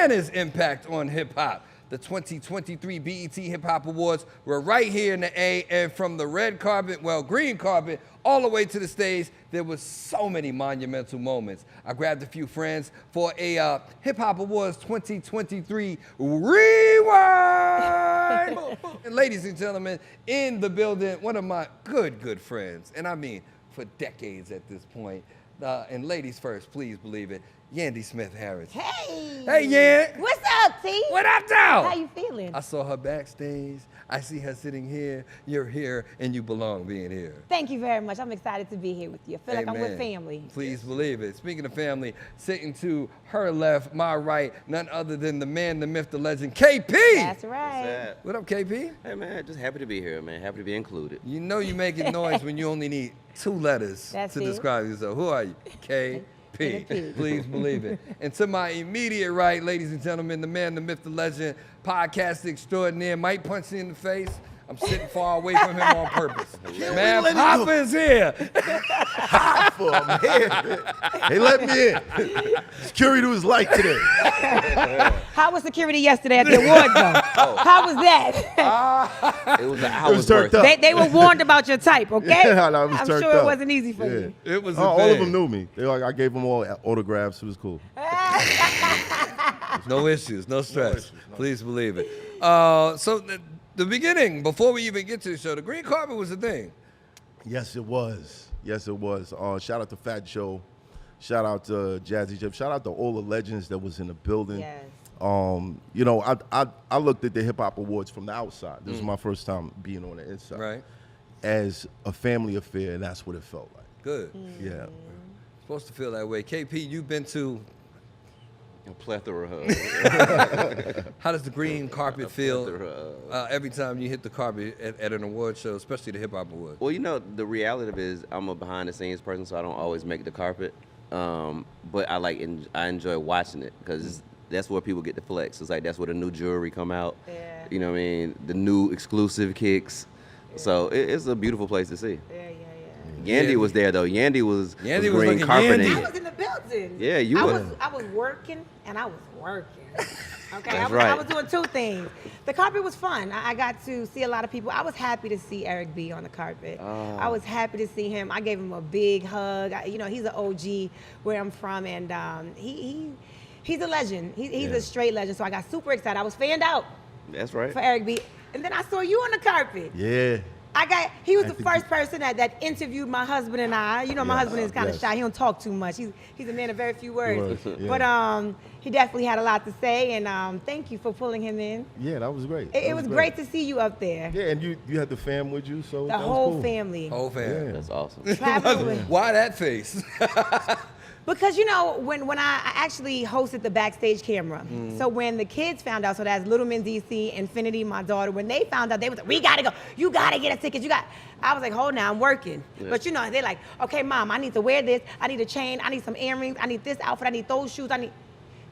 and his impact on hip-hop. The 2023 BET Hip Hop Awards were right here in the A, and from the red carpet, well, green carpet, all the way to the stage, there was so many monumental moments. I grabbed a few friends for a Hip Hop Awards 2023 Rewind! And ladies and gentlemen, in the building, one of my good friends, and I mean for decades at this point, and ladies first, please believe it, Yandy Smith-Harris. Hey! Hey, Yan! What's up, T? What up, though? How you feeling? I saw her backstage. I see her sitting here. You're here, and you belong being here. Thank you very much. I'm excited to be here with you. I feel like I'm with family. Please believe it. Speaking of family, sitting to her left, my right, none other than the man, the myth, the legend, KP. That's right. What up, KP? Hey, man, just happy to be here, man. Happy to be included. You know you making noise when you only need 2 letters to describe yourself. Who are you? KP. Please believe it. And to my immediate right, ladies and gentlemen, the man, the myth, the legend, podcast extraordinaire, Mike punched me in the face. I'm sitting far away from him on purpose. Man, Hoffa is here. Hoffa, man. They let me in. Security was light today. How was security yesterday at the awards, though? How was that? It was an hour's worth. They were warned about your type, okay? Yeah, no, it was I'm turned sure up. it wasn't easy for you. It was all of them knew me. They like, I gave them all autographs. It was cool. No issues, no stress. Please believe it. So the beginning, before we even get to the show, the green carpet was a thing. Yes, it was. Yes, it was. Shout out to Fat Joe. Shout out to Jazzy Jeff. Shout out to all the legends that was in the building. Yes. You know, I looked at the Hip Hop Awards from the outside. This is my first time being on the inside. Right. As a family affair, and that's what it felt like. Good. Yeah. Supposed to feel that way. KP, you've been to A plethora of how does the green carpet feel every time you hit the carpet at an award show, especially the Hip Hop Awards? Well, you know, the reality of it is I'm a behind-the-scenes person, so I don't always make the carpet. But I enjoy watching it because that's where people get the flex. It's like that's where the new jewelry come out. Yeah. You know what I mean? The new exclusive kicks. Yeah. So it's a beautiful place to see. Yeah. Yandy was there though. Yandy was looking green carpeted. I was in the building. Yeah, you were. I was working and I was working. Okay, That's I right. was doing 2 things. The carpet was fun. I got to see a lot of people. I was happy to see Eric B on the carpet. I was happy to see him. I gave him a big hug. You know, he's an OG where I'm from, and he's a legend. He's a straight legend. So I got super excited. I was fanned out. That's right. For Eric B. And then I saw you on the carpet. Yeah. He was the first person that interviewed my husband and I. You know, my husband is kind of shy. He don't talk too much. He's a man of very few words. But he definitely had a lot to say, and thank you for pulling him in. Yeah, that was great. It was great to see you up there. Yeah, and you had the fam with you, so The that was whole cool. family. Whole family. Yeah. That's awesome. Why that face? Because, you know, when I actually hosted the backstage camera, so when the kids found out, so that's Little Men DC, Infinity, my daughter, when they found out, they was like, we gotta go. You gotta get a ticket. I was like, hold on, I'm working. Yeah. But, you know, they're like, okay, Mom, I need to wear this. I need a chain. I need some earrings. I need this outfit. I need those shoes.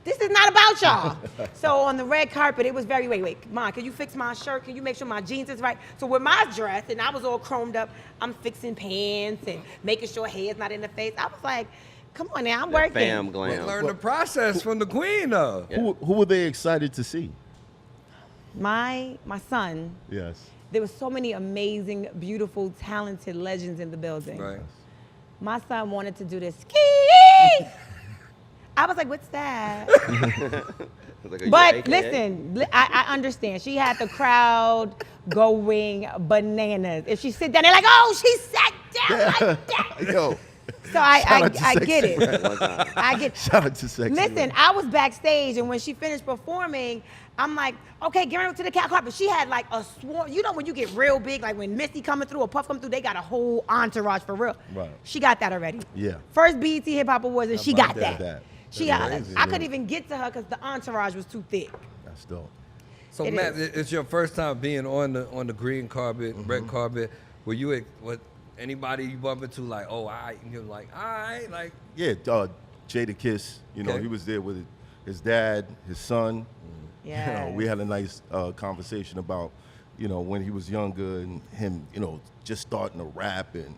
This is not about y'all. So on the red carpet, it was very, wait, Mom, can you fix my shirt? Can you make sure my jeans is right? So with my dress, and I was all chromed up, I'm fixing pants and making sure hair's not in the face. I was like, come on now, I'm working. Fam glam. Learn the process from the queen, though. Yeah. Who were they excited to see? My son. Yes. There were so many amazing, beautiful, talented legends in the building. Right. My son wanted to do this ski. I was like, what's that? Like, But listen, I understand. She had the crowd going bananas. If she sit down, they're like, oh, she sat down like that. Yo. So I get it. I get. Shout out to Sexy. Listen, I was backstage, and when she finished performing, I'm like, okay, get her to the carpet. She had like a swarm. You know when you get real big, like when Misty coming through or Puff coming through, they got a whole entourage for real. Right. She got that already. Yeah. First BET Hip Hop Awards, and she got that. That's amazing, I couldn't even get to her because the entourage was too thick. That's dope. So It Matt, is. it's your first time being on the green carpet, red carpet. Were you anybody you bump into like, oh, you're like, all right, like. Yeah, Jada Kiss, you know, Okay. he was there with his dad, his son. Yeah. You know, we had a nice conversation about, you know, when he was younger and him, you know, just starting to rap and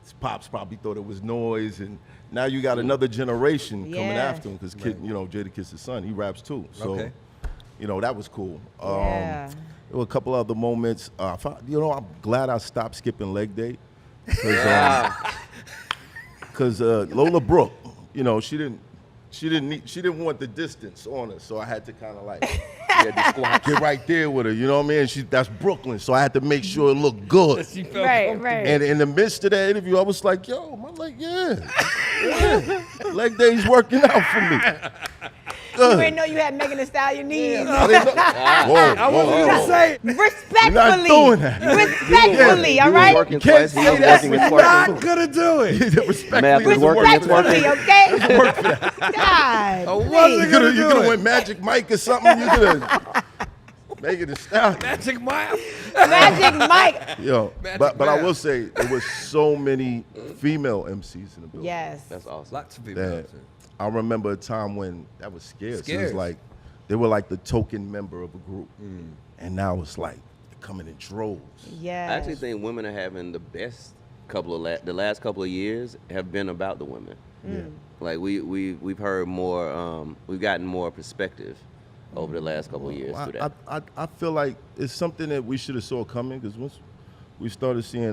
his pops probably thought it was noise, and now you got another generation coming after him because Jadakiss' son, he raps too. So, that was cool. There were a couple other moments. I'm glad I stopped skipping leg day because Lola Brooke, she didn't want the distance on her, so I had to kind of like get right there with her. You know what I mean? That's Brooklyn, so I had to make sure it looked good. Right. And in the midst of that interview, I was like, "Yo, my leg, leg day's working out for me." You didn't know you had Megan Thee Stallion knees. I didn't know. I want you to say Respectfully. You're not doing that. Respectfully, all right? Working Can't twice. say He that's was working not gonna do it. Respectfully, Math is working. Respectfully, okay? God. I wasn't gonna you do could have it. went Magic Mike or something. You could have Megan Thee Stallion. Magic Mike. Magic Mike. Yo, Magic but I Mike. will say there was so many female MCs in the building. Yes. That's awesome. Lots of people. That I remember a time when that was scarce. It Scarce. was like they were like the token member of a group, and now it's like they're coming in droves. Yes. I actually think women are having the best the last couple of years have been about the women. Yeah. Like we've heard more, we've gotten more perspective over the last couple of years through that. I feel like it's something that we should have saw coming because once we started seeing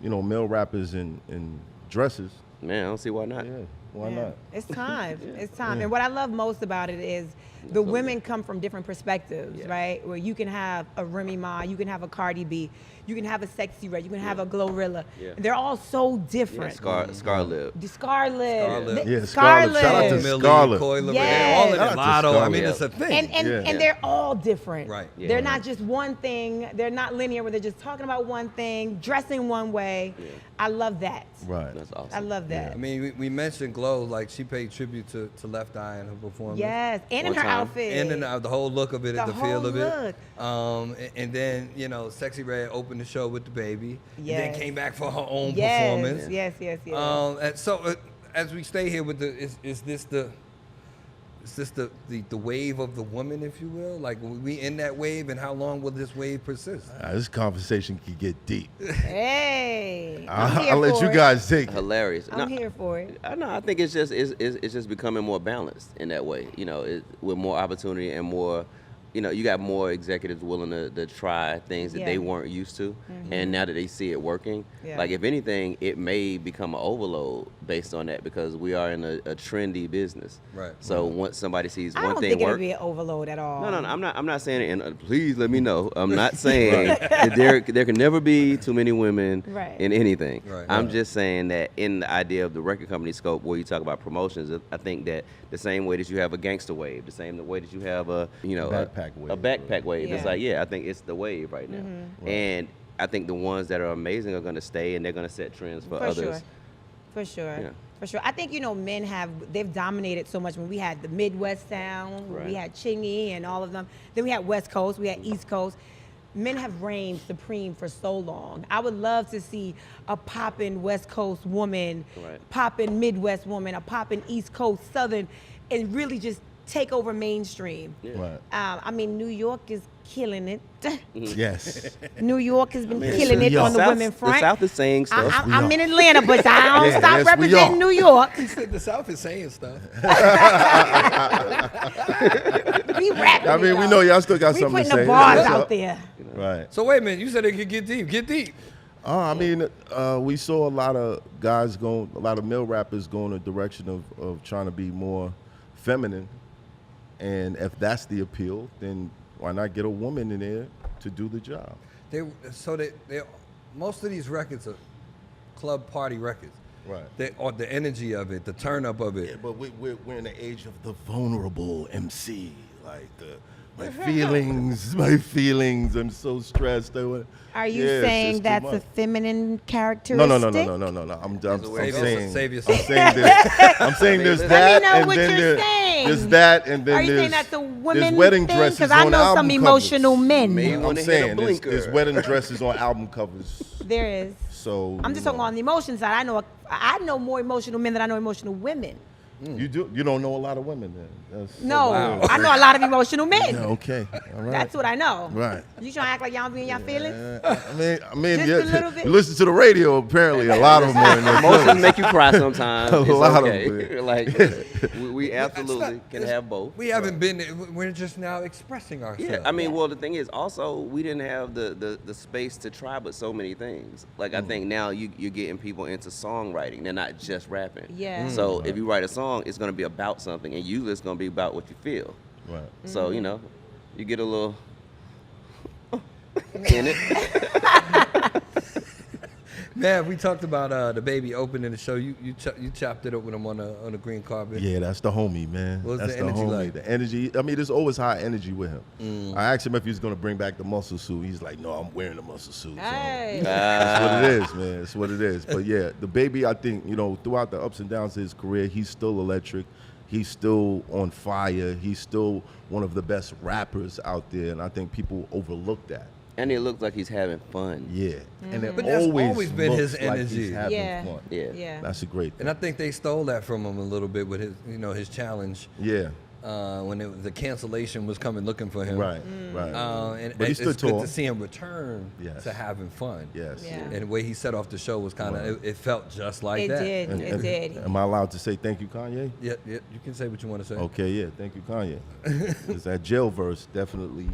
male rappers in dresses. Man, I don't see why not. Yeah, why Yeah. not? It's time. It's time. And what I love most about it is the women come from different perspectives, right? Where you can have a Remy Ma, you can have a Cardi B, you can have a Sexy Red, you can have a Glorilla. Yeah. They're all so different. Scarlett. The Scarlet. Yeah, Scarlet. Shout out to Millie, Scarlett. Coyle, Yes. all of Shout them. out to Lotto. I Scarlett. mean, it's a thing. And they're all different. Right. Yeah. They're not just one thing. They're not linear where they're just talking about one thing, dressing one way. Yeah. I love that. Right. That's awesome. I love that. I mean, we mentioned Glow, like she paid tribute to Left Eye in her performance. Yes, and in One her time. outfit. And the whole look of it, The the feel whole of look. it. And then, Sexy Red opened the show with the baby. Yes. And then came back for her own Yes, performance. yes. And so as we stay here with is this the wave of the woman, if you will? Like, we in that wave, and how long will this wave persist? This conversation could get deep. Hey, I'm here I'll let for you it. guys take it. Hilarious. I'm here for it. I think it's just becoming more balanced in that way. With more opportunity and more, you got more executives willing to try things that they weren't used to, and now that they see it working, like if anything, it may become an overload based on that because we are in a trendy business. Right. So once somebody sees I one don't thing think it'll work, be an overload at all. no, I'm not saying it. And please let me know. I'm not saying that there can never be too many women Right. in anything. Right. I'm just saying that in the idea of the record company scope, where you talk about promotions, I think that the same way that you have a gangster wave, the same way that you have a Backpack wave. a backpack wave. Yeah. It's like I think it's the wave right now, and I think the ones that are amazing are going to stay, and they're going to set trends for others. For sure. Yeah. For sure. I think, they've dominated so much. When we had the Midwest sound, when we Right. had Chingy and all of them. Then we had West Coast, we had East Coast. Men have reigned supreme for so long. I would love to see a poppin' West Coast woman, Right. poppin' Midwest woman, a poppin' East Coast, Southern, and really just take over mainstream. Right. New York is killing it. Yes. New York has been killing it we on are. the women front. The South is saying stuff. I'm in Atlanta, but I don't Yeah, stop yes, we representing are. New York. The South is saying stuff. We rapping. I mean, we know y'all still got we something to putting say. the bars That's out up. there. Right. So wait a minute, you said it could get deep. Get deep. We saw a lot of a lot of male rappers go in the direction of trying to be more feminine. And if that's the appeal, then why not get a woman in there to do the job? Most of these records are club party records. Right. Or the energy of it, the turn up of it. Yeah, but we're in the age of the vulnerable MC. Like my feelings. I'm so stressed. Are you Yeah, it's saying just too that's a much. feminine characteristic? No. I'm saying Save yourself. I'm saying I'm saying there's Let me that, know and what then you're saying. there's that, and then Are you there's saying that's a there's women wedding thing? dresses Because I on know some album emotional covers. men. Maybe I'm wanna hit a saying there's blinker. wedding dresses on album covers. There is. So I'm just talking on the emotion side. I know more emotional men than I know emotional women. You do? You don't know a lot of women then? No, I know a lot of emotional men. Yeah, okay, all right. That's what I know. Right. You trying to act like y'all be in your feelings? I mean, Just a little bit? You listen to the radio. Apparently, a lot of them are in their Emotions feelings. make you cry sometimes. A It's lot of okay. them. Like we absolutely can have both. We haven't been. We're just now expressing ourselves. Yeah, I mean, well, the thing is, also, we didn't have the space to try but so many things. Like, I think now you're getting people into songwriting. They're not just rapping. Yeah. So if you write a song, it's going to be about something, and usually it's going to be about what you feel. Right. So, you know, you get a little in it. Man, we talked about the baby opening the show. You chopped it up with him on the green carpet. Yeah, that's the homie, man. What was That's the energy homie. like? The energy. I mean, there's always high energy with him. I asked him if he was gonna bring back the muscle suit. He's like, no, I'm wearing the muscle suit. So Hey. that's what it is, man. That's what it is. But yeah, the baby, I think, you know, throughout the ups and downs of his career, he's still electric. He's still on fire. He's still one of the best rappers out there, and I think people overlook that. And it looks like he's having fun. Yeah, and it But that's always always been his looks like energy. he's having Yeah. fun. Yeah. That's a great thing. And I think they stole that from him a little bit with his, his challenge. Yeah, When the cancellation was coming looking for him. right, right. And But he it's stood good tall. to see him return Yes. to having fun. Yes. Yeah. And the way he set off the show was kind of, it felt just like It that. did. And- It and- did. Am I allowed to say thank you, Kanye? Yeah, you can say what you want to say. Okay, yeah, thank you, Kanye. Because that jail verse definitely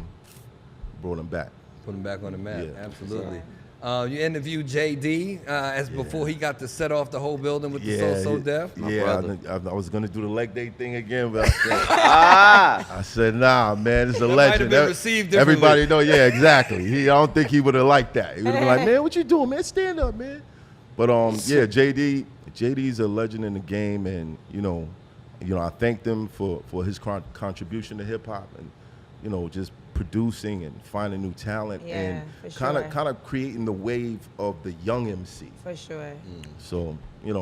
brought him back. Put him back on the map. Yeah. Absolutely. You interviewed JD as before he got to set off the whole building with the So Def. Yeah, I was gonna do the leg day thing again, but I said, Ah! I said, nah, man, it's a That might legend. have been received differently. Everybody know, yeah, exactly. I don't think he would have liked that. He would have been like, man, what you doing, man? Stand up, man. But yeah, JD's a legend in the game, and you know, I thanked him for his contribution to hip hop, and just producing and finding new talent, Yeah, and for kind of creating the wave of the young MC. For sure. So,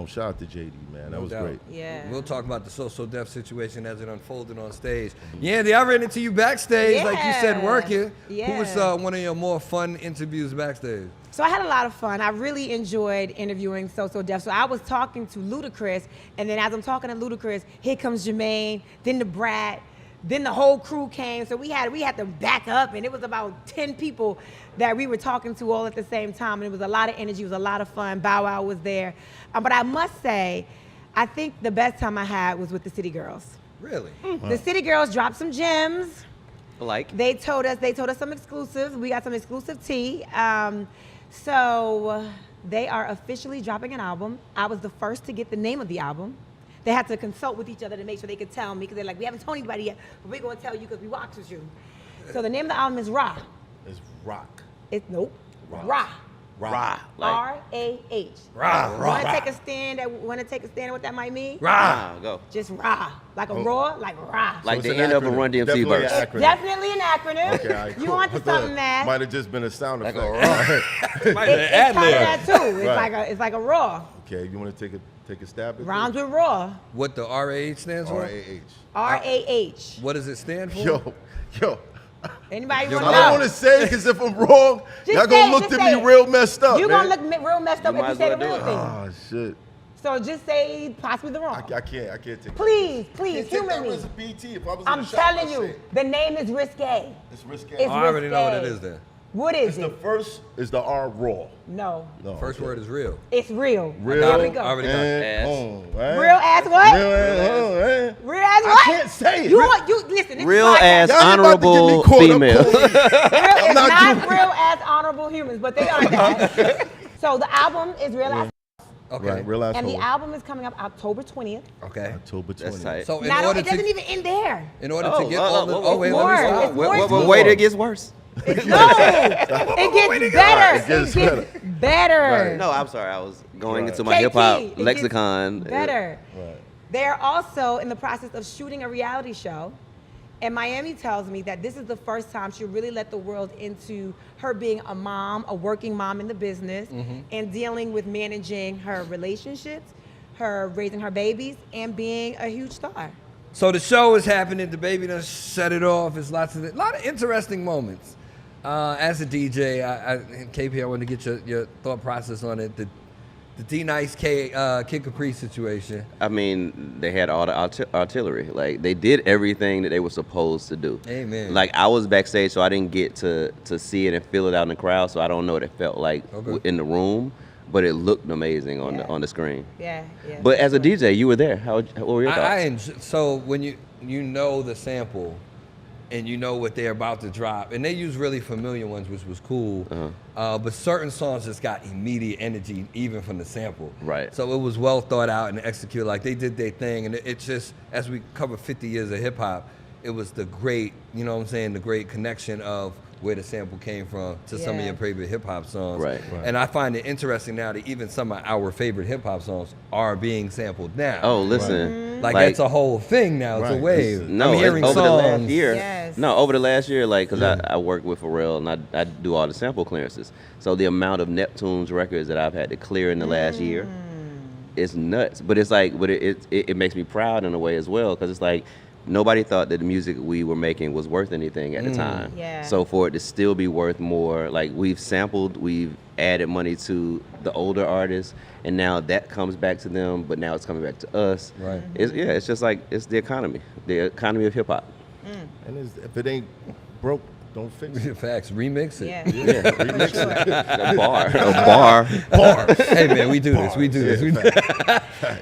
shout out to JD, man. That No was doubt. great. Yeah. We'll talk about the So Def situation as it unfolded on stage. Yandy, I ran into you backstage, like you said, Yeah. working. Yeah. Who was one of your more fun interviews backstage? So I had a lot of fun. I really enjoyed interviewing So Def. So I was talking to Ludacris, and then as I'm talking to Ludacris, here comes Jermaine, then the Brat, then the whole crew came. So we had to back up, and it was about 10 people that we were talking to all at the same time. And it was a lot of energy. It was a lot of fun. Bow Wow was there. But I must say, I think the best time I had was with the City Girls. Really? The City Girls dropped some gems. Like? They told us some exclusives. We got some exclusive tea. So they are officially dropping an album. I was the first to get the name of the album. They had to consult with each other to make sure they could tell me, because they're like, we haven't told anybody yet, but we're going to tell you because we watched with you. So the name of the album is Ra. It's rock. It's Ra. Rah. R-A-H. Rah, rah, Want to rah. take a stand at what that might mean? Rah! Go. Just Ra. Like a roar, like Ra. Like it's the an end of a acronym. Run DMC Definitely verse. an It's acronym. definitely an acronym. Okay, all right, You cool. want to something, man? Might have just been a sound Like effect. a Might It's have kind of ad-libbed. that too. Right. It's like a raw. Okay, you want to take a stab at Rhymes with raw. What the RAH stands for? R-A-H. R-A-H. What does it stand for? Yo. Anybody Yo, want I to don't know? want to say it because if I'm wrong, Just y'all say gonna it, look just at say me it. real messed up, You're man. going to look real messed up You if you might say as the well real do it. thing. Oh shit. So just say possibly the wrong. I can't take Please, that. please, Can't take humor that me. as a BT. If I was in I'm the shop, I'd telling say you, it. the name is risque. It's risque. It's I already know what it risque. is then. What is The it? first is the R raw. No. No, First okay. word is real. It's real. Real. There we go. I already got it. Ass. Real ass what? Real ass. Oh, Real ass I what? can't say it. You listen. This Real is podcast. ass Y'all about to get me honorable caught up female. cold. It's not not doing- real ass honorable humans, but they are that. So the album is Real Ass, Okay. Right, real ass and the hole. album is coming up October 20th. Okay. October 20th. That's tight. So in Now, order it doesn't to even end there. get all the whoa, wait, more. let me stop. It's more. Well, wait, it gets worse. No, it gets better. It gets better. Better. No, I'm sorry. I was going Right. into my hip hop KT, it gets lexicon. Better. Right. They're also in the process of shooting a reality show. And Miami tells me that this is the first time she really let the world into her being a mom, a working mom in the business, and dealing with managing her relationships, her raising her babies, and being a huge star. So the show is happening. The baby done set it off. It's a lot of interesting moments. As a DJ, and KP, I want to get your thought process on it. the D-Nice Kid Capri situation. I mean, they had all the artillery. Like, they did everything that they were supposed to do. Amen. Like, I was backstage, so I didn't get to see it and feel it out in the crowd, so I don't know what it felt like in the room. But it looked amazing on the screen. Yeah. But as a DJ, you were there. What were your thoughts? So when you know the sample, and you know what they're about to drop, and they use really familiar ones, which was cool. But certain songs just got immediate energy, even from the sample. Right. So it was well thought out and executed. Like, they did their thing, and it just, as we covered 50 years of hip hop, it was the great, you know what I'm saying, the great connection of where the sample came from to some of your favorite hip hop songs. Right. And I find it interesting now that even some of our favorite hip hop songs are being sampled now. Oh, listen. Like it's a whole thing now. It's a wave. No, I'm hearing over songs. the last year. Yes. No, over the last year, like, because I work with Pharrell and I do all the sample clearances. So the amount of Neptune's records that I've had to clear in the last year, it's nuts. But it's like, it makes me proud in a way as well, because it's like, nobody thought that the music we were making was worth anything at the time. Yeah. So for it to still be worth more, like, we've sampled, we've added money to the older artists, and now that comes back to them, but now it's coming back to us. Right. It's just like, it's the economy of hip hop. And if it ain't broke, don't fix it. Facts. Remix it. Yeah. Remix For sure. A bar. Hey man, we do this. We do this. We do.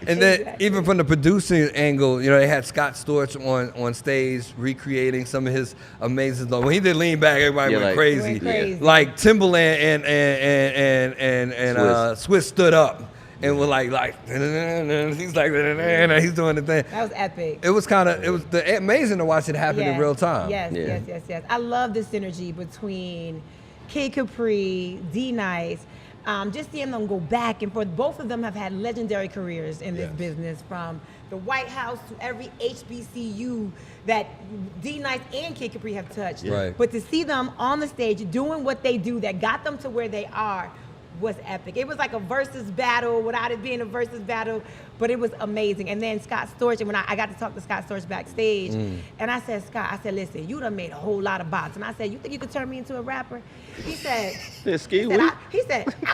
And then even from the producing angle, you know, they had Scott Storch on stage recreating some of his amazing stuff. When he did Lean Back, everybody went crazy. Went crazy. Like Timbaland and Swiss stood up and were like he's like he's doing the thing. That was epic. It was amazing to watch it happen in real time. Yes. I love the synergy between Kid Capri, D-Nice. Just seeing them go back and forth. Both of them have had legendary careers in this business, from the White House to every HBCU that D-Nice and Kid Capri have touched. Right. But to see them on the stage doing what they do that got them to where they are was epic. It was like a versus battle without it being a versus battle, but it was amazing. And then Scott Storch, and when I got to talk to Scott Storch backstage, and I said, Scott, listen, you done made a whole lot of bots. And I said, you think you could turn me into a rapper? He said, I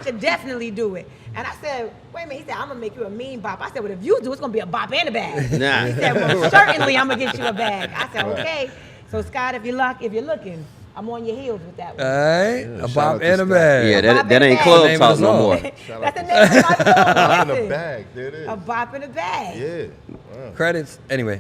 could definitely do it. And I said, wait a minute. He said, I'm gonna make you a mean bop. I said, well, if you do, it's gonna be a bop and a bag. Nah. He said, well, certainly I'm gonna get you a bag. I said, okay. So Scott, if you're looking, I'm on your heels with that one. All right, a bop and a bag. Yeah, that ain't club talk no more. That's the name of my song. A bop in a bag. There it is. A bop in a bag. Yeah. Wow. Credits. Anyway.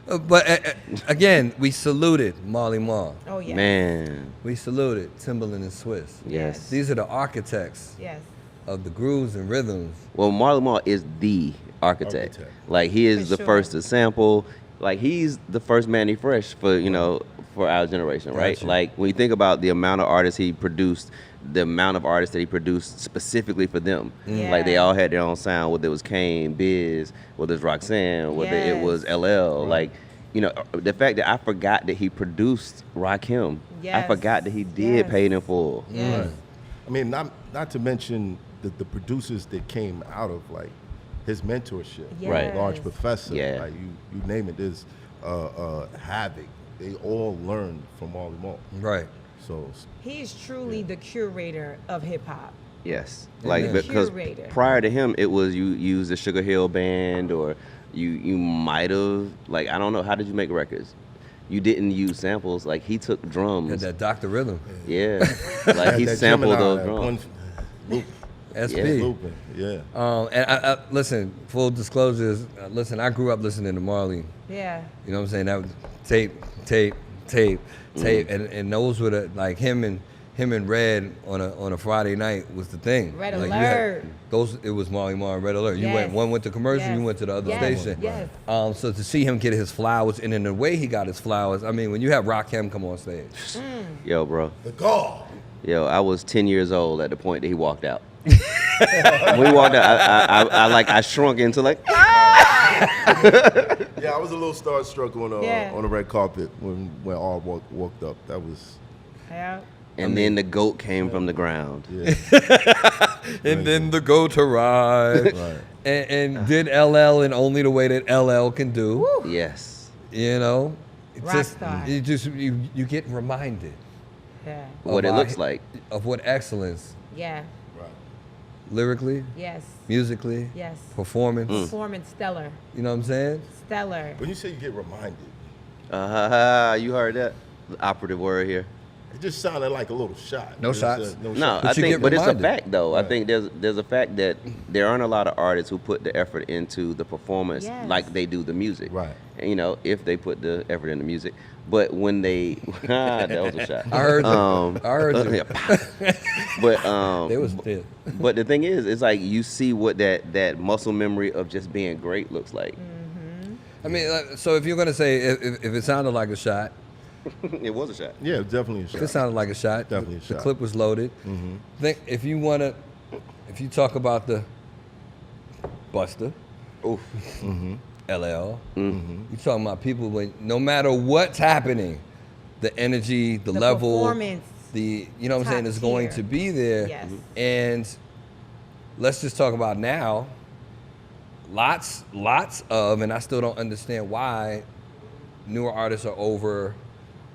But again, we saluted Marley Marl. Oh, yeah. Man. We saluted Timbaland and Swiss. Yes. These are the architects of the grooves and rhythms. Well, Marley Marl is the architect. Like, he is the first to sample. Like, he's the first Manny Fresh for our generation, right? Gotcha. Like, when you think about the amount of artists he produced, the amount of artists that he produced specifically for them. Like, they all had their own sound, whether it was Kane, Biz, whether it was Roxanne, whether it was LL. Like, you know, the fact that I forgot that he produced Rakim. I forgot that he did Paid in Full. Right. I mean, not to mention the producers that came out of, like, his mentorship, Right. Large Professor, Yeah. like you name it. There's Havoc. They all learned from Marley Marl. Right. So He is truly the curator of hip hop. Yes, like, because Curator. prior to him, it was you use the Sugar Hill Band, or you might have, like, I don't know, how did you make records? You didn't use samples. Like, he took drums. Had that Dr. Rhythm. Yeah, like, he that sampled Gemini, those that drums. loop, SB. looping. Yeah. And I listen, full disclosures, listen, I grew up listening to Marley. Yeah. You know what I'm saying? That was tape. And those were the, like, him and Red on a Friday night was the thing. Red like, Alert. It was Marley Marl and Red Alert. One went to commercial, you went to the other station. Yes. So to see him get his flowers, and in the way he got his flowers, I mean, when you have Rakim come on stage. Yo, bro. The God. Yo, I was 10 years old at the point that he walked out. When he walked out, I shrunk into like. Yeah, I was a little starstruck on the red carpet when R walked up. That was. Yeah. And then the goat came from the ground. Yeah. And then the goat arrived. Right. And did LL in only the way that LL can do. Woo. Yes. You know, Rockstar. You get reminded Yeah. What it looks like. of what excellence Yeah. lyrically, Yes. musically, Yes. performance. Performance stellar. You know what I'm saying? Stellar. When you say you get reminded, You heard that? The operative word here. it just sounded like a little shot. No It's shots. no No, shot. But I you think, get but it's a reminded. fact though. I Right. think there's a fact that there aren't a lot of artists who put the effort into the performance Yes. like they do the music. Right. And, you know, if they put the effort in the music, but when they, that was a shot. I heard you. I heard you. Yeah. But They was dead. but the thing is, it's like you see what that muscle memory of just being great looks like. I mean, so if you're gonna say if it sounded like a shot, It was a shot. Yeah, definitely a if it shot. sounded like a shot, Definitely a the shot. clip was loaded. Think if you talk about the Buster, Oof. LL, you talking about people when no matter what's happening, the energy, the level, performance. you know what I'm Top saying, is going tier. to be there. Yes. And let's just talk about now. Lots of, and I still don't understand why newer artists are over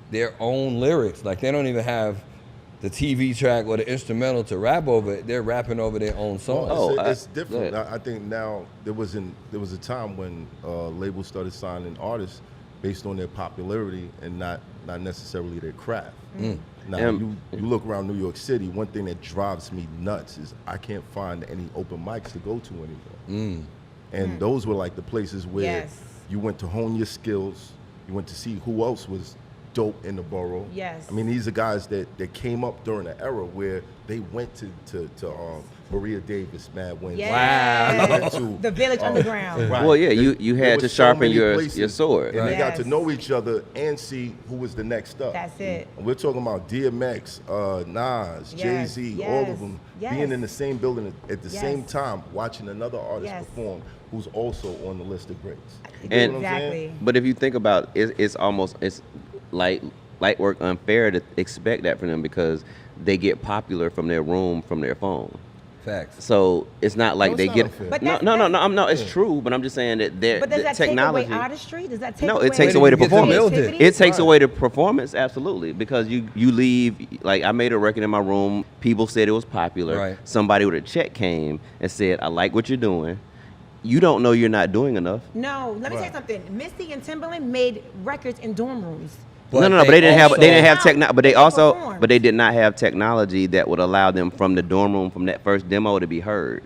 their own lyrics. Like they don't even have the TV track or the instrumental to rap over it. They're rapping over their own songs. Well, Oh, it's different. go ahead. I think now there was a time when labels started signing artists based on their popularity and not necessarily their craft. Now you look around New York City. One thing that drives me nuts is I can't find any open mics to go to anymore. And those were like the places where Yes. you went to hone your skills. You went to see who else was dope in the borough. Yes. I mean, these are guys that came up during the era where they went to Maria Davis, Mad Wayne. Yes. They went to, The Village Underground. Right. Well, yeah, you There had was to so sharpen many your places, sword. And they got to Yes. know each other and see who was the next up. That's it. And we're talking about DMX, Nas, Yes, Jay-Z, all yes, of them yes. being in the same building at the Yes. same time, watching another artist Yes. perform who's also on the list of greats. You And- know what I'm saying? Exactly. But if you think about it, it's light work unfair to expect that from them because they get popular from their room, from their phone. Facts. So it's not like No, they it's get. not unfair. But No. It's true, but I'm just saying that But does the that technology. take away artistry? Does that take No, away it takes away the Get to performance. build it. creativity? It takes Right. away the performance, absolutely, because you leave. Like I made a record in my room. People said it was popular. Right. Somebody with a check came and said, "I like what you're doing." You don't know you're not doing enough. No, let me say Right. something. Misty and Timberland made records in dorm rooms. But no, but they didn't have also- but they also performed. but they did not have technology that would allow them from the dorm room from that first demo to be heard.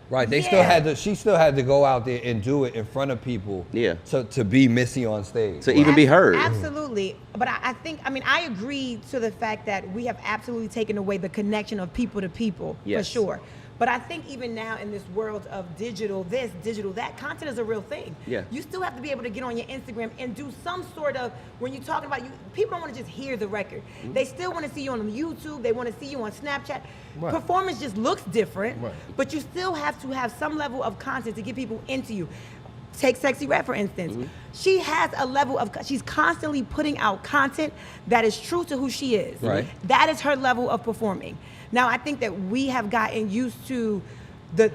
Right, they Yeah. still had to. She still had to go out there and do it in front of people. Yeah. To be Missy on stage. To even be heard. Absolutely. But I think, I agree to the fact that we have absolutely taken away the connection of people to people, Yes. for sure. But I think even now in this world of digital this, digital that, content is a real thing. Yeah. You still have to be able to get on your Instagram and do some sort of, when you're talking about, people don't want to just hear the record. Mm-hmm. They still want to see you on YouTube. They want to see you on Snapchat. Right. Performance just looks different, Right. but you still have to have some level of content to get people into you. Take Sexy Red, for instance. Mm-hmm. She has a level of, she's constantly putting out content that is true to who she is. Right. That is her level of performing. Now, I think that we have gotten used to the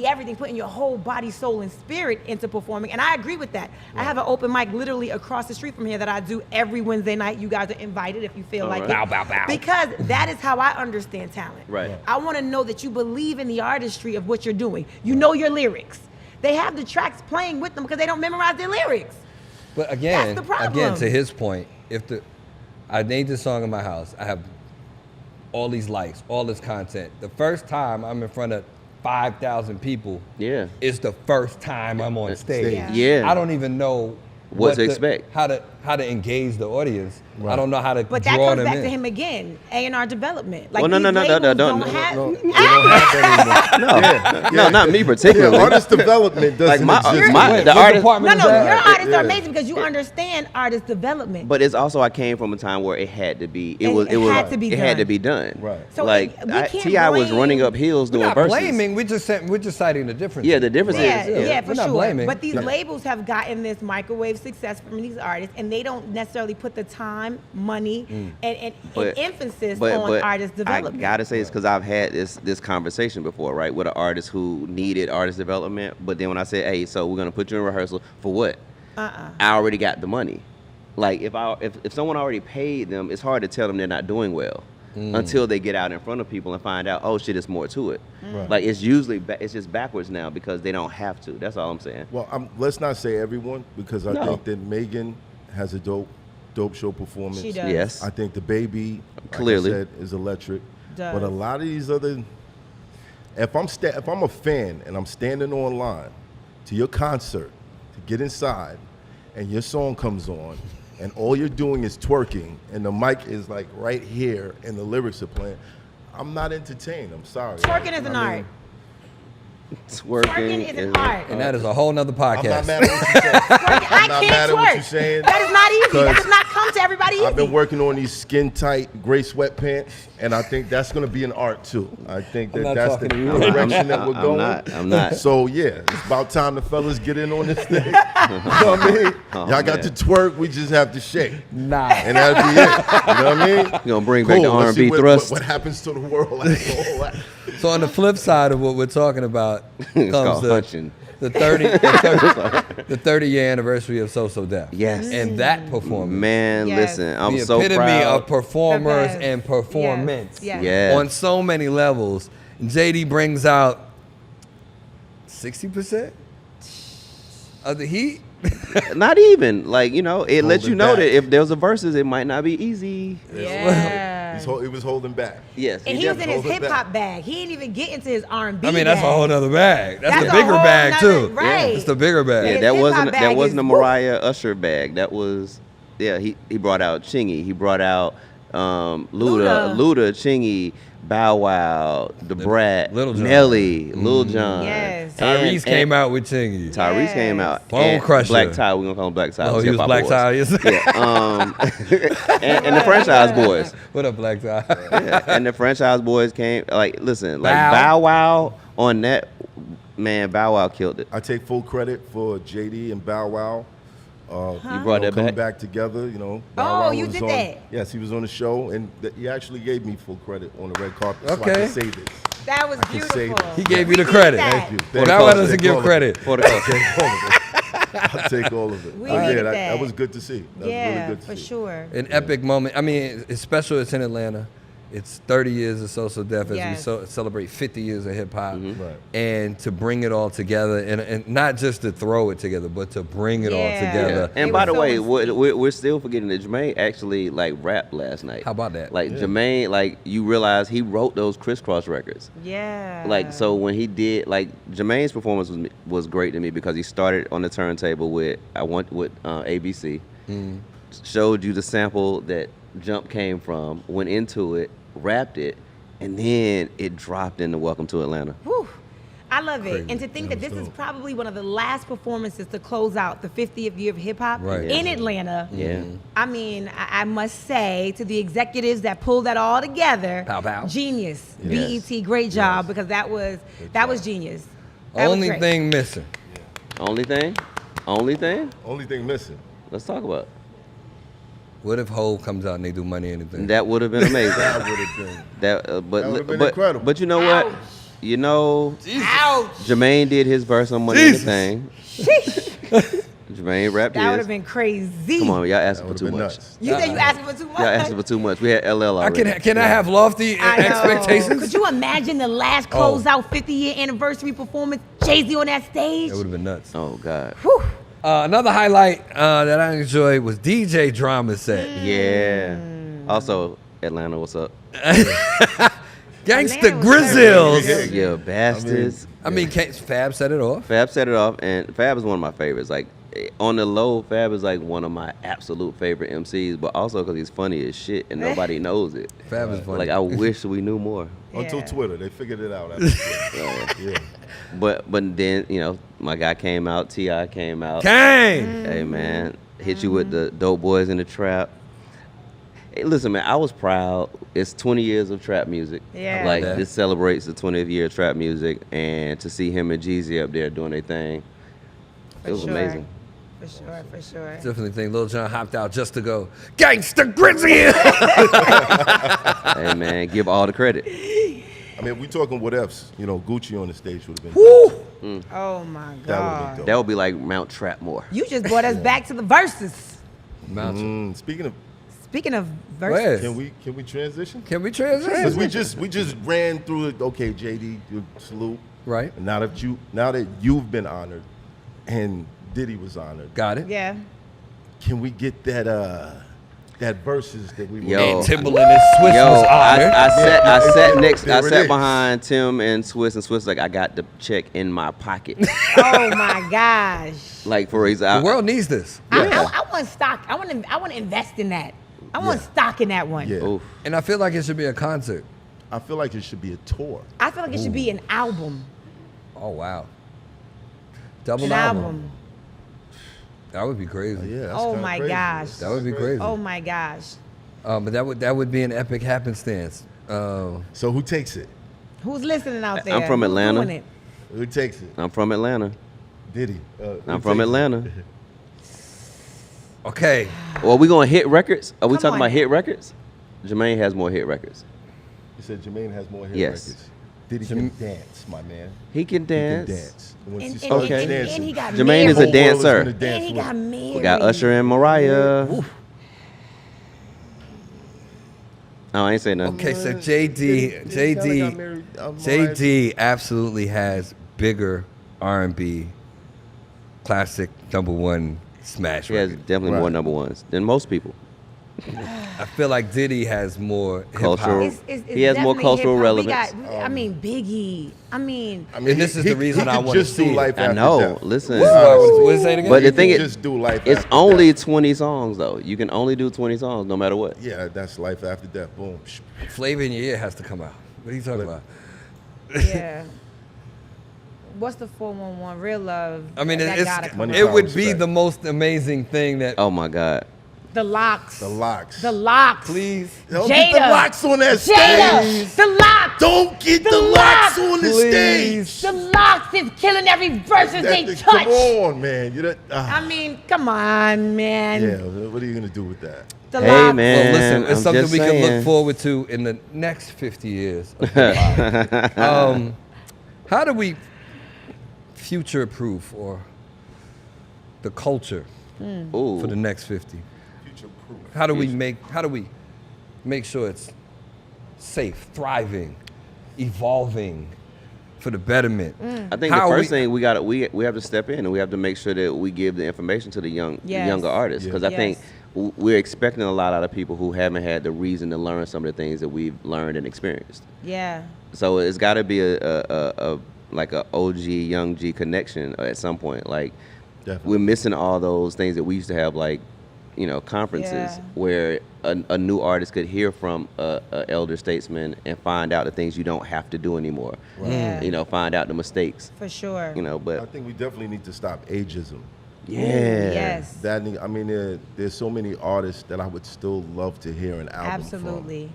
everything, putting your whole body, soul, and spirit into performing, and I agree with that. I have an open mic literally across the street from here that I do every Wednesday night. You guys are invited if you feel All like right. it. Bow, bow, bow. Because that is how I understand talent. Right. I want to know that you believe in the artistry of what you're doing. You know your lyrics. They have the tracks playing with them because they don't memorize their lyrics. But again, That's the problem. again, to his point, I made this song in my house, I have all these likes, all this content. The first time I'm in front of 5,000 people, Yeah. it's the first time I'm on stage. Yeah. Yeah. I don't even know What to expect. how to engage the audience. Right. I don't know how to But that draw comes them back in. to him again, A&R development. Like Well, no, these no, no, no, labels no, don't don't- have. No, they don't have that anymore. No, not me Yeah, particularly. artist development doesn't Like my- exist. my- Wait, the what artist- department No, is no, that? your artists Yeah. are amazing because you understand artist development. But it's also I came from a time where it had to be. It It was. It was. had to be It had done. to be done. Right. So like we can't Ti was blame- running up hills We're doing not verses. blaming. We're just citing the difference. Yeah, the difference yeah, is. yeah, for We're not sure. blaming. But these Yeah. labels have gotten this microwave success from these artists, and they don't necessarily put the time, money, and emphasis on artist development. I gotta say it's because I've had this conversation before, right, with an artist who needed artist development. But then when I said, hey, so we're gonna put you in rehearsal for what? I already got the money. Like if someone already paid them, it's hard to tell them they're not doing well. until they get out in front of people and find out, oh shit, it's more to it. Right. Like it's usually it's just backwards now because they don't have to. That's all I'm saying. Well, let's not say everyone, because I think that Megan has a dope show performance. She does. Yes. I think the baby, Clearly. like I said, is electric. Does. But a lot of these other, if I'm a fan and I'm standing online to your concert to get inside, and your song comes on, and all you're doing is twerking, and the mic is like right here, and the lyrics are playing, I'm not entertained. I'm sorry. Twerking is an art. Twerking is an art. And that is a whole nother podcast. I'm not mad at what you're saying. I not can't mad at what twerk. you're saying. That is not easy. That 'Cause does not come to everybody easy. I've been working on these skin tight gray sweatpants, and I think that's going to be an art too. I think I'm not that's the talking to you. direction that we're going. I'm not. So yeah, it's about time the fellas get in on this thing. You know what I mean? Y'all got to twerk. We just have to shake, Nah. and that'll be it. You know what I mean? You gonna bring back the Let's see R&B thrust? What happens to the world after all that? So on the flip side of what we're talking about It's comes called hunching. the 30-year anniversary of So Def. Yes. And that performance. Man, Yes. listen, I'm the so epitome proud. of performers The best. and performance. Yes. Yes. On so many levels. JD brings out 60% of the heat. Not even like it lets Hold you it know back. that if there's a versus, it might not be easy. Yeah. He was holding back. Yes. And he was in his hold it hip back. hop bag. He didn't even get into his R&B. I mean, that's a bag. whole nother bag. That's the a bigger whole bag nother- too. Right. It's the bigger bag. Yeah, His that hip-hop wasn't bag a is- Mariah Usher bag. That was he brought out Chingy. He brought out Luda, Chingy, Bow Wow, The Brat, Lil Jon. Nelly, Lil Jon. Yes. Tyrese came out with Chingy. Tyrese Yes. came out. Bone And Crusher. Black Tie. We're gonna call him Black Tie. Oh, he was Hip-Hop Black Boys. Tie. Yes. And the Franchise Boys. What up, Black Tie? Yeah, and the Franchise Boys came. Like, listen, like Bow. Bow Wow on that, man. Bow Wow killed it. I take full credit for JD and Bow Wow. You brought that coming back. back together, Bow Oh, Wow you was did on, that? Yes, he was on the show, and he actually gave me full credit on the red carpet. So I Okay. can say this. That was can say beautiful. He gave We you the need credit. that. Thank you. Well, Thank now you. why doesn't give Take all of credit? it. For the culture. Take all of it. I'll take all of it. We But needed that that. was good to see. That was Yeah, really good to for see. sure. An epic moment. I mean, it's special. It's in Atlanta. It's 30 years of So Def as Yes. we celebrate 50 years of hip hop, Right. and to bring it all together, and not just to throw it together, but to bring it all Yeah. together. And It by was the so way, insane. we're still forgetting that Jermaine actually rapped last night. How about that? Like Jermaine, you realize he wrote those Crisscross records. Yeah. So when he did, Jermaine's performance was great to me because he started on the turntable with ABC, showed you the sample that Jump came from, went into it, rapped it, and then it dropped into Welcome to Atlanta. Whew. I love it. Crazy. And to think That that this was is dope. probably one of the last performances to close out the 50th year of hip hop Right. in Yeah. Atlanta. Yeah. I mean, I must say to the executives that pulled that all together, Pow, pow. genius. Yes. BET, great job, because that was genius. That was Only great. thing missing. Only thing? Only thing missing. Let's talk about it. What if Hov comes out and they do Money Anything? That would have been amazing. That would have been. But would've been incredible. But you know Ouch. what? You know, Ouch. Jermaine did his verse on Money Jesus. Anything. Sheesh. Jermaine rapped That would his. have been crazy. Come on, y'all That asking for would too have been much. nuts. You said you asking for too much? Y'all asking for too much. We had LL I already. can I have lofty I know. expectations? Could you imagine the last Oh. closeout 50-year anniversary performance? Jay-Z on that stage? That would have been nuts. Oh God. Whew. Another highlight that I enjoyed was DJ Drama's set. Yeah. Also, Atlanta, what's up? Gangsta Atlanta was Grizzles. very Yeah, bastards. I mean, Fab set it off. Fab set it off, and Fab is one of my favorites. Like, on the low, Fab is like one of my absolute favorite MCs, but also because he's funny as shit and nobody knows it. Fab is funny. Like, I wish we knew more. Until Yeah. Twitter, they figured it out. After Twitter. Yeah. But then, my guy came out, T.I. came out. Kang. Hey, man, hit you with the Dope Boys in the Trap. Hey, listen, man, I was proud. It's 20 years of trap music. Yeah. Like, Yeah. this celebrates the 20th year of trap music, and to see him and Jeezy up there doing their thing, it was sure. amazing. For sure, for sure. Definitely think Lil Jon hopped out just to go, Gangsta Grizzly. Hey, man, give all the credit. I mean, we talking what ifs. Gucci on the stage would have been. Woo. Oh my That would've God. been dope. That would be like Mount Trapmore. You just brought us back to the verses. Mountain. Speaking of Speaking of verses, Can we transition? Can we transition? Because we just ran through it. Okay, JD, salute. Right. And now that you've been honored, and Diddy was honored. Got it. yeah. Can we get that verses that we were? Yo. And Timberland and Swiss Yo, was honored. I There it sat is. behind Tim and Swiss like I got the check in my pocket. Oh my gosh. Like for example, The world needs this. I want stock. I want to invest in that. I want stock in that one. Yeah. oof. And I feel like it should be a concert. I feel like it should be a tour. I feel like it should be an album. Oh, wow. Double An album. album. That would be crazy. Yeah. That's Oh kinda my crazy. gosh. That would be crazy. Oh my gosh. But that would be an epic happenstance. So who takes it? Who's listening out there? I'm from Who's Atlanta. doing it? Who takes it? I'm from Atlanta. Diddy. I'm from Atlanta. Okay. Well, we gonna hit records? Are we Come talking on about now. hit records? Jermaine has more hit records. You said Jermaine has more hit Yes. records. Diddy can dance, my man. He can He dance. can dance. And once he And, starts Okay. dancing, and he got Jermaine married. is a the whole world dancer. gonna dance And he with got him. married. We got Usher and Mariah. Oh, I ain't say nothing. Okay, so Diddy kinda got married, Mariah. JD absolutely has bigger R&B classic #1 smash He has record. definitely more Right. number ones than most people. I feel like Diddy has more Cultural. hip-hop. He has more definitely cultural hip-hop. relevance. I mean, Biggie. I mean, I mean, And this is the reason I could wanna just do see it. life I after know. death. Listen. This is why I was- what did it say again? But the You thing can is, just do life it's after only death. 20 songs though. You can only do 20 songs no matter what. Yeah, that's life after death. Boom. Flavor in Your Ear has to come out. What are you talking about? yeah. What's the 411 Real Love? I mean, That it's, gotta come Money, out. it power, would be respect. the most amazing thing that. Oh my God. The Locks. The Locks. The Locks. Please. Don't get the Jada. Locks on that Jada. stage. The Locks. Don't get The the Locks Locks. on the Please. stage. The Locks is killing every verses they touch. Come on, man. You I mean, come on, man. yeah. What are you gonna do with that? The Hey, Locks. man. Well, listen, it's I'm something just we can saying. look forward to in the next 50 years. of hip-hop. How do we future-proof or the culture Ooh. for the next 50? Future proof. How do we make sure it's safe, thriving, evolving for the betterment? I think How the are first thing we have to step in and we have to make sure that we give the information to the Yes. younger artists because I think Yes. we're expecting a lot out of people who haven't had the reason to learn some of the things that we've learned and experienced. Yeah. So it's got to be a like a OG young G connection at some point. Like Definitely. we're missing all those things that we used to have, like conferences Yeah. where a new artist could hear from a elder statesman and find out the things you don't have to do anymore. Yeah. Find out the mistakes. For sure. I But think we definitely need to stop ageism. yeah, Yes. There's so many artists that I would still love to hear an album Absolutely.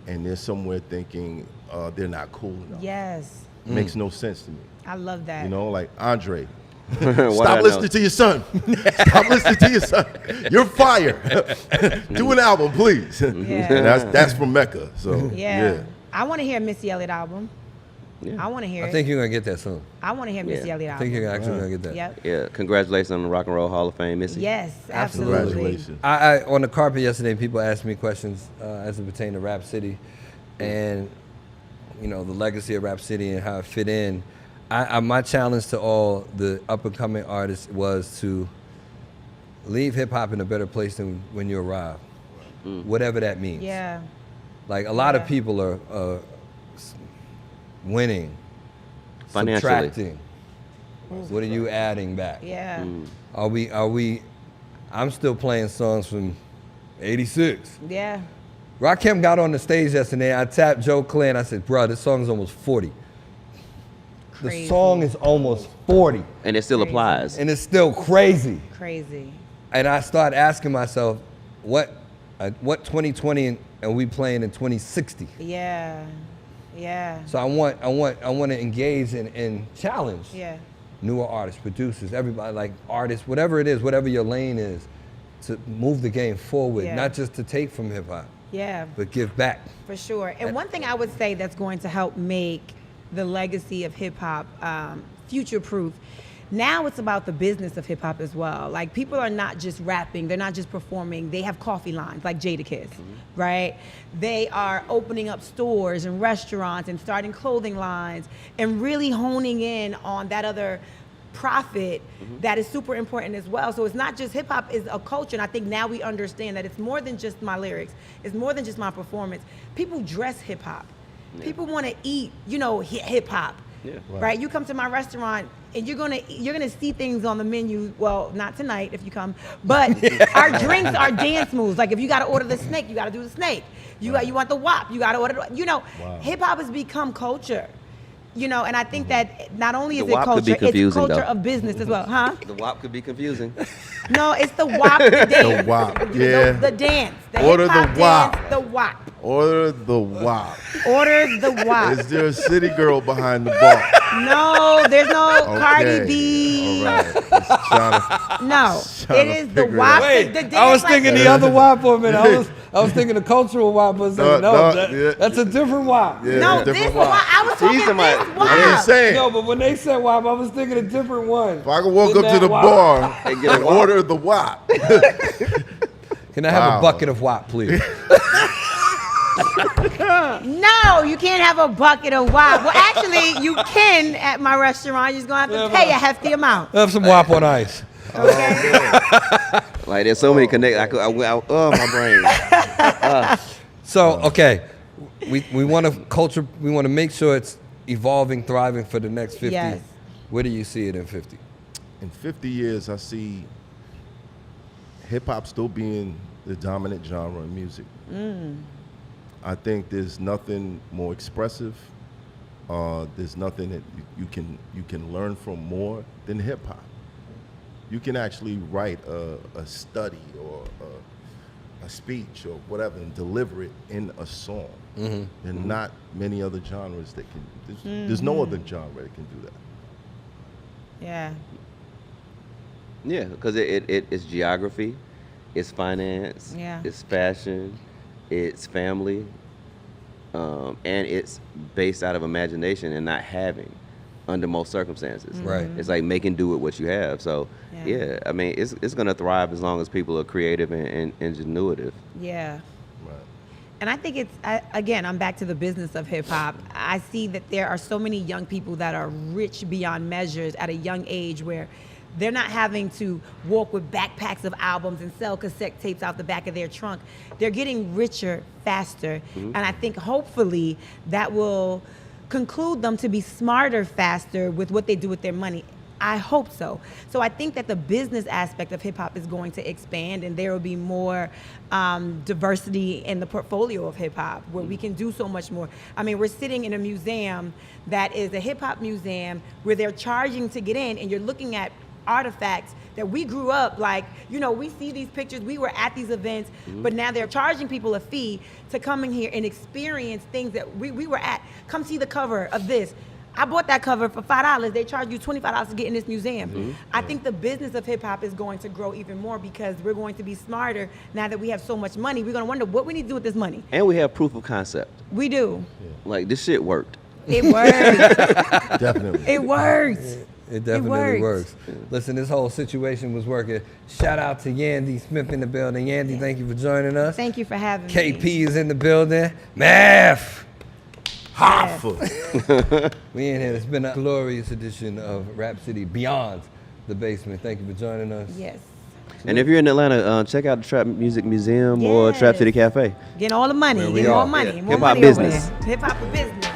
from, and they're somewhere thinking they're not cool enough. Yes. Makes no sense to me. I love that. Like Andre. What I Stop know. listening to your son. Stop listening to your son. You're fire. Do an album, please. Yeah. And that's from Mecca. So Yeah. I want to hear a Missy Elliott album. Yeah. I want to hear I it. think you're gonna get that soon. I want to hear Missy Yeah. Elliott I album. think you're actually gonna get that. Yep. Yeah, congratulations on the Rock and Roll Hall of Fame, Missy. Yes, absolutely. Congratulations. I on the carpet yesterday, people asked me questions as it pertained to Rap City, and the legacy of Rap City and how it fit in. My challenge to all the up and coming artists was to leave hip hop in a better place than when you arrive, whatever that means. Yeah. Like a lot of Yeah. people are winning, Financially. subtracting. What are you adding back? Yeah. Are we? I'm still playing songs from '86. Yeah. Rakim got on the stage yesterday. I tapped Joe Clay and I said, "Bro, this song is almost 40. Crazy. The song is almost 40, And it still Crazy. applies. and it's still crazy." Crazy. And I started asking myself, "What 2020 and we playing in 2060?" Yeah. Yeah. So I want to engage and challenge Yeah. newer artists, producers, everybody, like artists, whatever it is, whatever your lane is, to move the game forward, Yeah. not just to take from hip hop, Yeah. but give back. For sure. And one thing I would say that's going to help make the legacy of hip hop future proof Now it's about the business of hip hop as well. Like, people are not just rapping, they're not just performing, they have coffee lines like Jadakiss, right? They are opening up stores and restaurants and starting clothing lines and really honing in on that other profit that is super important as well. So it's not just hip hop is a culture, and I think now we understand that it's more than just my lyrics, it's more than just my performance. People dress hip hop. People want to eat, hip hop. Yeah. Right. You come to my restaurant and you're gonna see things on the menu. Well, not tonight if you come, but our drinks are dance moves. Like, if you gotta order the snake, you gotta do the snake. You want the WAP, you gotta order. Hip hop has become culture. And I think that not only is it culture, it's culture of business as well, huh? The WAP could be confusing. No, it's the WAP dance. The WAP, yeah. The dance. The Order the WAP. Dance, the WAP. Order the WAP. Order the WAP. Is there a city girl behind the bar? No, there's no Cardi B. All right. No, it is the WAP. Wait, I was thinking the other WAP for a minute. I was thinking the cultural WAP, but that's a different WAP. Yeah, no, this WAP. I was talking this WAP. I'm just saying. No, but when they said WAP, I was thinking a different one. If I could walk up to the bar and order the WAP. Can I have a bucket of WAP, please? No, you can't have a bucket of WAP. Well, actually, you can at my restaurant. You're just going to have to pay a hefty amount. Have some WAP on ice. Okay. Like, there's so many connections. My brain. So, okay, we want to culture. We want to make sure it's evolving, thriving for the next 50. Yes. Where do you see it in 50? In 50 years, I see hip hop still being the dominant genre in music. I think there's nothing more expressive. There's nothing that you can learn from more than hip hop. You can actually write a study or a speech or whatever and deliver it in a song. And not many other genres that can. There's no other genre that can do that. Yeah. Yeah, because it's geography, it's finance, it's fashion, it's family, and it's based out of imagination and not having under most circumstances. Right. It's like making do with what you have. So yeah, I mean, it's gonna thrive as long as people are creative and ingenuitive. Yeah. Right. And I think again, I'm back to the business of hip hop. I see that there are so many young people that are rich beyond measures at a young age, where they're not having to walk with backpacks of albums and sell cassette tapes out the back of their trunk. They're getting richer faster. And I think hopefully that will conclude them to be smarter faster with what they do with their money. I hope so. So I think that the business aspect of hip hop is going to expand, and there will be more diversity in the portfolio of hip hop, where we can do so much more. I mean, we're sitting in a museum that is a hip hop museum where they're charging to get in, and you're looking at artifacts that we grew up, like, we see these pictures, we were at these events, but now they're charging people a fee to come in here and experience things that we were at. Come see the cover of this. I bought that cover for $5. They charge you $25 to get in this museum. I think the business of hip hop is going to grow even more, because we're going to be smarter now that we have so much money. We're going to wonder what we need to do with this money. And we have proof of concept. We do. Like, this shit worked. It works. Definitely. It works. It definitely works. Listen, this whole situation was working. Shout out to Yandy Smith in the building. Yandy, thank you for joining us. Thank you for having me. KP is in the building. Math. Hoffa. We in here. It's been a glorious edition of Rap City Beyond the Basement. Thank you for joining us. Yes. And if you're in Atlanta, check out the Trap Music Museum or Trap City Cafe. Getting all the money. Where we Getting are. more money. Yeah. More Hip-hop money business. Hip hop for business.